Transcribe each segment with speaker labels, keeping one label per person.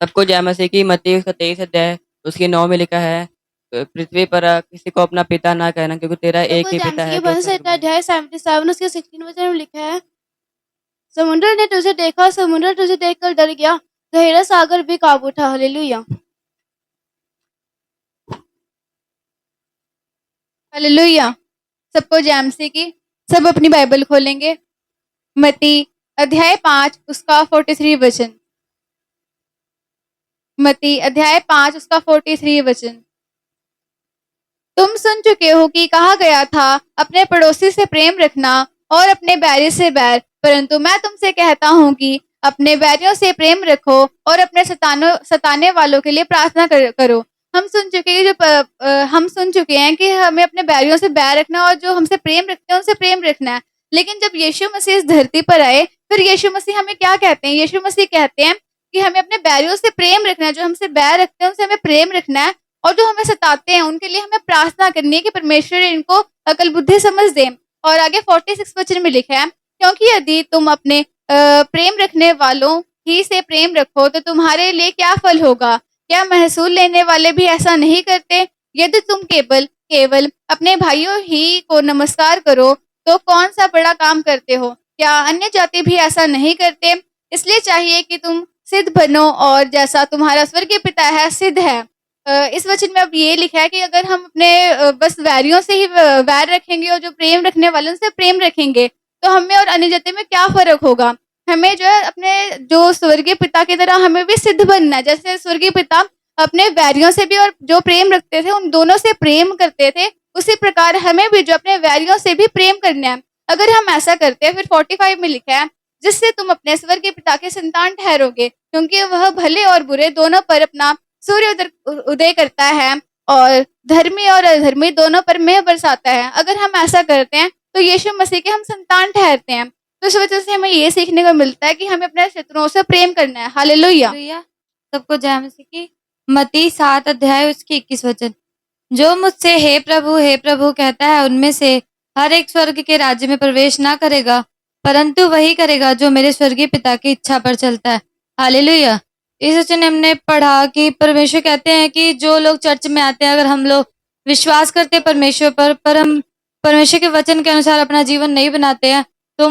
Speaker 1: सबको जय मसीह की। मत्ती उसका 23 अध्याय उसके 9 में लिखा है, पृथ्वी पर किसी को अपना पिता ना कहना, क्योंकि तेरा एक
Speaker 2: सबको
Speaker 1: ही पिता
Speaker 2: जेम्स
Speaker 1: है
Speaker 2: के
Speaker 1: जो
Speaker 2: वंश
Speaker 1: स्वर्ग
Speaker 2: का
Speaker 1: में है।
Speaker 2: अध्याय 77 उसके 16 वचन में लिखा है, समुद्र ने तुझे देखा, समुद्र तुझे देखकर डर गया, गहरा सागर भी काबू उठा। Hallelujah, hallelujah. सबको जेम्स की। सब अपनी बाइबल खोलेंगे। मत्ती अध्याय 5 उसका 43 वचन। मत्ती अध्याय 5 उसका 43 वचन। तुम सुन चुके हो कि कहा गया था, अपने पड़ोसी से प्रेम रखना और अपने बैरी से बैर, परंतु मैं तुमसे कहता हूँ कि अपने बैरियों से प्रेम रखो और अपने सताने वालों के लिए प्रार्थना करो। हम सुन चुके हैं कि हमें अपने बैरियों से बैर रखना और जो हमसे प्रेम रखते हैं उनसे प्रेम रखना है। लेकिन जब यीशु मसीह इस धरती पर आए, फिर यीशु मसीह हमें क्या कहते हैं? यीशु मसीह कहते हैं कि हमें अपने बैरियों से प्रेम रखना है, जो हमसे बैर रखते हैं उनसे हमें प्रेम रखना है, और जो हमें सताते हैं उनके लिए हमें प्रार्थना करनी है कि परमेश्वर इनको अकल बुद्धि समझ दे। और आगे 46 वचन में लिखा है, क्योंकि यदि तुम अपने प्रेम रखने वालों ही से प्रेम रखो तो तुम्हारे लिए क्या फल होगा? क्या महसूल लेने वाले भी ऐसा नहीं करते? यदि तुम केवल केवल अपने भाइयों ही को नमस्कार करो तो कौन सा बड़ा काम करते हो? क्या अन्य जाति भी ऐसा नहीं करते? इसलिए चाहिए कि तुम सिद्ध बनो और जैसा तुम्हारा स्वर्गीय पिता है सिद्ध है। इस वचन में अब ये लिखा है कि अगर हम अपने बस वैरियों से ही वैर रखेंगे और जो प्रेम रखने वाले उनसे प्रेम रखेंगे, तो हमें और अन्य जाति में क्या फर्क होगा? हमें जो है अपने जो स्वर्गीय पिता की तरह हमें भी सिद्ध बनना है। जैसे स्वर्गीय पिता अपने वैरियों से भी और जो प्रेम रखते थे उन दोनों से प्रेम करते थे, उसी प्रकार हमें भी जो अपने वैरियों से भी प्रेम करना है। अगर हम ऐसा करते हैं, फिर 45 में लिखा है, जिससे तुम अपने स्वर्गीय पिता के संतान ठहरोगे, क्योंकि वह भले और बुरे दोनों पर अपना सूर्य उदय करता है और धर्मी और अधर्मी दोनों पर मेह बरसाता है। अगर हम ऐसा करते हैं तो यीशु मसीह के हम संतान ठहरते हैं। तो इस वजह से हमें ये सीखने को मिलता है कि हमें अपने शत्रुओं से प्रेम करना है। हालेलुया, सबको जय मसीह की। मत्ती 7 अध्याय उसकी 21 वचन। जो मुझसे हे प्रभु कहता है, उनमें से हर एक स्वर्ग के राज्य में प्रवेश ना करेगा, परंतु वही करेगा जो मेरे स्वर्गीय पिता की इच्छा पर चलता है। हालेलुया। इस वचन में हमने पढ़ा कि परमेश्वर कहते हैं कि जो लोग चर्च में आते हैं, अगर हम लोग विश्वास करते हैं परमेश्वर पर हम परमेश्वर के वचन के अनुसार अपना जीवन नहीं बनाते हैं, तो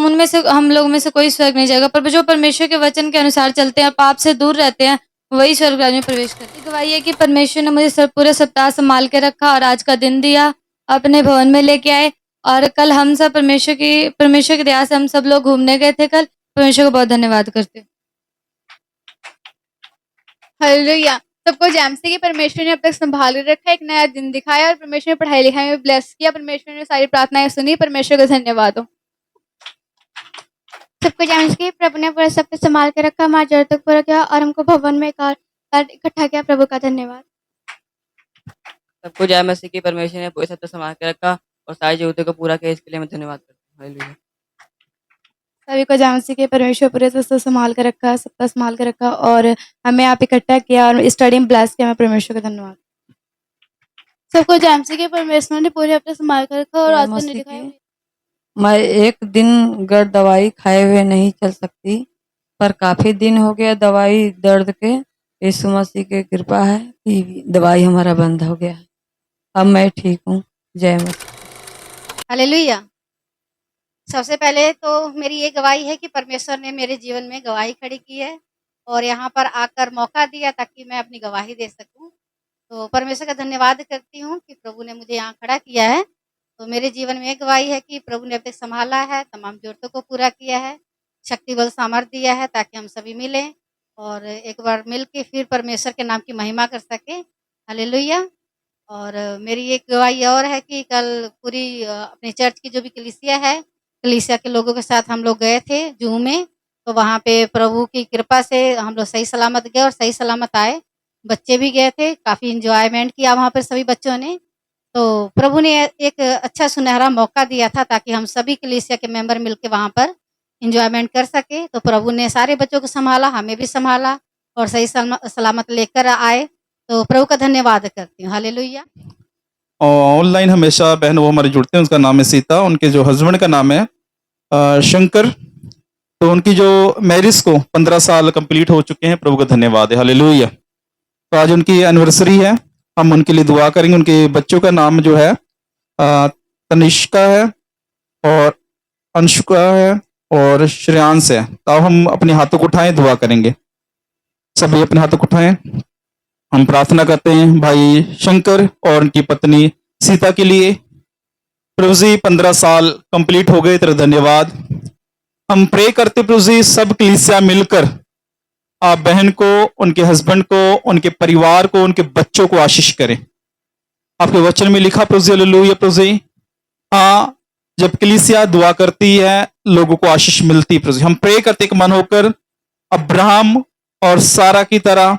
Speaker 2: हम लोग में से कोई स्वर्ग नहीं जाएगा। पर जो परमेश्वर के वचन के अनुसार चलते हैं, पाप से दूर रहते हैं, वही स्वर्ग राज्य में प्रवेश करते हैं। गवाही है कि परमेश्वर ने मुझे पूरे सप्ताह संभाल के रखा और आज का दिन दिया, अपने भवन में लेके आए। और कल हम सब परमेश्वर की दया से हम सब लोग घूमने गए थे कल। परमेश्वर को बहुत धन्यवाद करते हैं। हालेलुया। सबको जैमसी की परमेश्वर ने अब तक संभाल कर रखा, एक नया दिन दिखाया और परमेश्वर ने पढ़ाई लिखाई में ब्लेस किया। परमेश्वर ने सारी प्रार्थनाएं सुनी। परमेश्वर को धन्यवाद हो। सबको जैमसी की प्रभु ने पूरा सब कुछ संभाल के रखा, हमारी जरूरतों को पूरा किया और हमको भवन में एक और इकट्ठा किया। प्रभु का धन्यवाद।
Speaker 1: सबको जय मसीह की। परमेश्वर ने पूरे सत्य संभाल के रखा और सारी जरूरतों को पूरा किया, इसके लिए मैं धन्यवाद करता हूँ। हालेलुया।
Speaker 2: सभी को जैमसी के परमेश्वर पूरे से संभाल के रखा, सबका संभाल के रखा और हमें आप इकट्ठा किया और स्टडी में ब्लेस किया। मैं परमेश्वर का धन्यवाद। सबको जैमसी के परमेश्वर ने पूरे हफ्ते संभाल कर रखा और आज का
Speaker 3: मसीह
Speaker 2: दिखाया।
Speaker 3: की। मैं एक दिन अगर दवाई खाए हुए नहीं चल सकती, पर काफी दिन हो गया दवाई दर्द के। यीशु मसीह की कृपा है कि दवाई हमारा बंद हो गया। अब मैं ठीक हूँ। जय मसीह।
Speaker 2: हालेलुया। सबसे पहले तो मेरी ये गवाही है कि परमेश्वर ने मेरे जीवन में गवाही खड़ी की है और यहाँ पर आकर मौका दिया ताकि मैं अपनी गवाही दे सकूं। तो परमेश्वर का धन्यवाद करती हूँ कि प्रभु ने मुझे यहाँ खड़ा किया है। तो मेरे जीवन में एक गवाही है कि प्रभु ने अब तक संभाला है, तमाम ज़रूरतों को पूरा किया है, शक्ति बल सामर्थ्य दिया है ताकि हम सभी मिलें और एक बार मिल के फिर परमेश्वर के नाम की महिमा कर सकें। हालेलुया। और मेरी एक गवाही और है कि कल पूरी अपने चर्च की जो भी कलीसिया है, कलीसिया के लोगों के साथ हम लोग गए थे जू में। तो वहाँ पे प्रभु की कृपा से हम लोग सही सलामत गए और सही सलामत आए। बच्चे भी गए थे, काफ़ी एंजॉयमेंट किया वहाँ पर सभी बच्चों ने। तो प्रभु ने एक अच्छा सुनहरा मौका दिया था ताकि हम सभी कलीसिया के मेंबर मिलके वहाँ पर एंजॉयमेंट कर सके। तो प्रभु ने सारे बच्चों को संभाला, हमें भी संभाला और सही सलामत लेकर आए। तो प्रभु का धन्यवाद करती हूँ। हालेलुया।
Speaker 4: ऑनलाइन हमेशा बहन वो हमारे जुड़ते हैं, उसका नाम है सीता, उनके जो हस्बैंड का नाम है शंकर। तो उनकी जो मैरिज को 15 साल कंप्लीट हो चुके हैं, प्रभु का धन्यवाद है, हालेलुया। तो आज उनकी एनिवर्सरी है, हम उनके लिए दुआ करेंगे। उनके बच्चों का नाम जो है तनिष्का है और अंशुका है और श्रेयांश है। तो हम अपने हाथों को उठाएं, दुआ करेंगे। सभी अपने हाथों को उठाएं, हम प्रार्थना करते हैं भाई शंकर और उनकी पत्नी सीता के लिए। प्रभु जी 15 साल कंप्लीट हो गए, तेरा धन्यवाद। हम प्रे करते प्रभु जी, सब कलीसिया मिलकर आप बहन को, उनके हस्बैंड को, उनके परिवार को, उनके बच्चों को आशीष करें। आपके वचन में लिखा प्रभु जी, हालेलुया प्रभु जी, हाँ, जब कलीसिया दुआ करती है लोगों को आशीष मिलती है। प्रभु जी हम प्रे करते एक मन होकर अब्राहम और सारा की तरह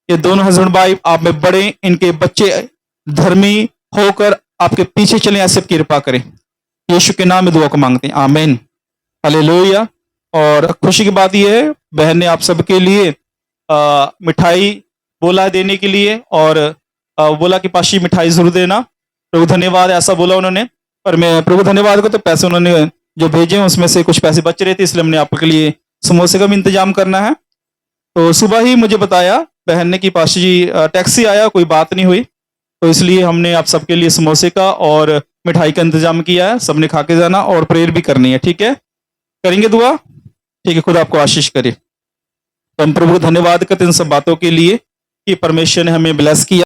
Speaker 4: ये दोनों हस्बैंड वाइफ आप में बड़े, इनके बच्चे धर्मी होकर आपके पीछे चलें, ऐसे कृपा करें। यीशु के नाम में दुआ को मांगते हैं, आमीन, हालेलुया। और खुशी की बात यह है, बहन ने आप सबके लिए मिठाई बोला देने के लिए, और बोला कि पाशी मिठाई जरूर देना। प्रभु धन्यवाद, ऐसा बोला उन्होंने। पर मैं प्रभु धन्यवाद को, तो पैसे उन्होंने जो भेजे उसमें से कुछ पैसे बच रहे थे, इसलिए हमने आपके लिए समोसे का भी इंतजाम करना है। तो सुबह ही मुझे बताया बहन ने कि पाशी जी टैक्सी आया, कोई बात नहीं हुई, तो इसलिए हमने आप सबके लिए समोसे का और मिठाई का इंतजाम किया है। सबने खा के जाना और प्रेयर भी करनी है, ठीक है? करेंगे दुआ, ठीक है? खुद आपको आशीष करे। तो हम प्रभु को धन्यवाद करते हैं इन सब बातों के लिए कि परमेश्वर ने हमें ब्लेस किया।